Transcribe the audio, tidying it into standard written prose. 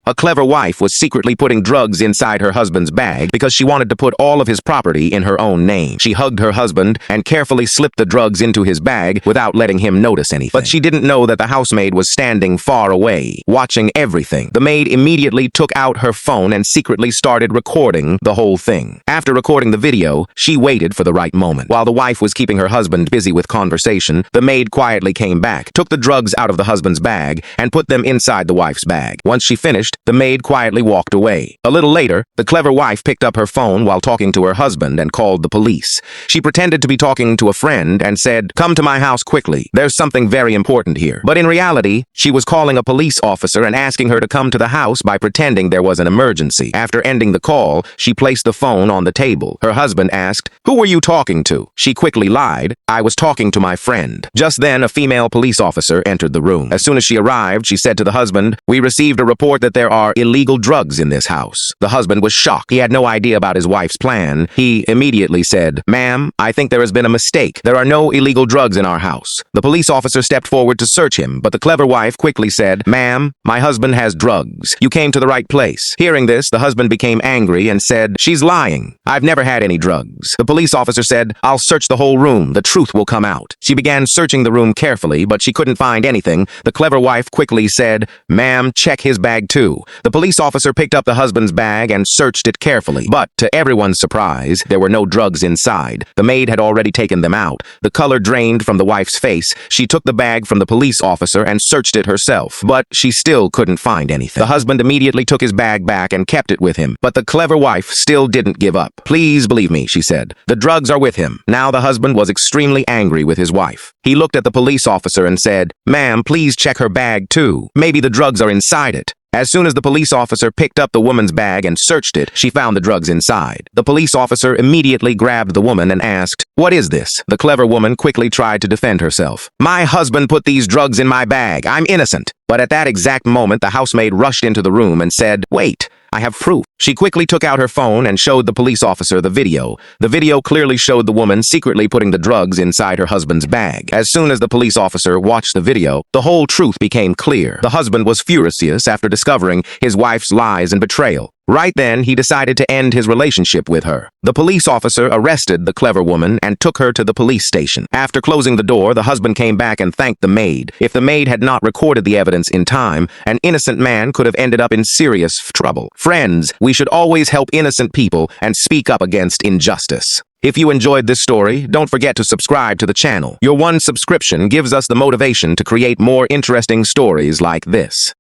A clever wife was secretly putting drugs inside her husband's bag because she wanted to put all of his property in her own name. She hugged her husband and carefully slipped the drugs into his bag without letting him notice anything. But she didn't know that the housemaid was standing far away, watching everything. The maid immediately took out her phone and secretly started recording the whole thing. After recording the video, she waited for the right moment. While the wife was keeping her husband busy with conversation, the maid quietly came back, took the drugs out of the husband's bag, and put them inside the wife's bag. Once she finished, the maid quietly walked away. A little later, the clever wife picked up her phone while talking to her husband and called the police. She pretended to be talking to a friend and said, "Come to my house quickly. There's something very important here." But in reality, she was calling a police officer and asking her to come to the house by pretending there was an emergency. After ending the call, she placed the phone on the table. Her husband asked, "Who were you talking to?" She quickly lied, "I was talking to my friend." Just then, a female police officer entered the room. As soon as she arrived, she said to the husband, "We received a report that there are illegal drugs in this house." The husband was shocked. He had no idea about his wife's plan. He immediately said, "Ma'am, I think there has been a mistake. There are no illegal drugs in our house." The police officer stepped forward to search him, but the clever wife quickly said, "Ma'am, my husband has drugs. You came to the right place." Hearing this, the husband became angry and said, "She's lying. I've never had any drugs." The police officer said, "I'll search the whole room. The truth will come out." She began searching the room carefully, but she couldn't find anything. The clever wife quickly said, "Ma'am, check his bag too." The police officer picked up the husband's bag and searched it carefully, but to everyone's surprise, there were no drugs inside. The maid had already taken them out. The color drained from the wife's face. She took the bag from the police officer and searched it herself, but she still couldn't find anything. The husband immediately took his bag back and kept it with him, but the clever wife still didn't give up. "Please believe me," she said. "The drugs are with him." Now the husband was extremely angry with his wife. He looked at the police officer and said, "Ma'am, please check her bag too. Maybe the drugs are inside it." As soon as the police officer picked up the woman's bag and searched it, she found the drugs inside. The police officer immediately grabbed the woman and asked, "What is this?" The clever woman quickly tried to defend herself. "My husband put these drugs in my bag. I'm innocent." But at that exact moment, the housemaid rushed into the room and said, "Wait, I have proof." She quickly took out her phone and showed the police officer the video. The video clearly showed the woman secretly putting the drugs inside her husband's bag. As soon as the police officer watched the video, the whole truth became clear. The husband was furious after discovering his wife's lies and betrayal. Right then, he decided to end his relationship with her. The police officer arrested the clever woman and took her to the police station. After closing the door, the husband came back and thanked the maid. If the maid had not recorded the evidence in time, an innocent man could have ended up in serious trouble. Friends, we should always help innocent people and speak up against injustice. If you enjoyed this story, don't forget to subscribe to the channel. Your one subscription gives us the motivation to create more interesting stories like this.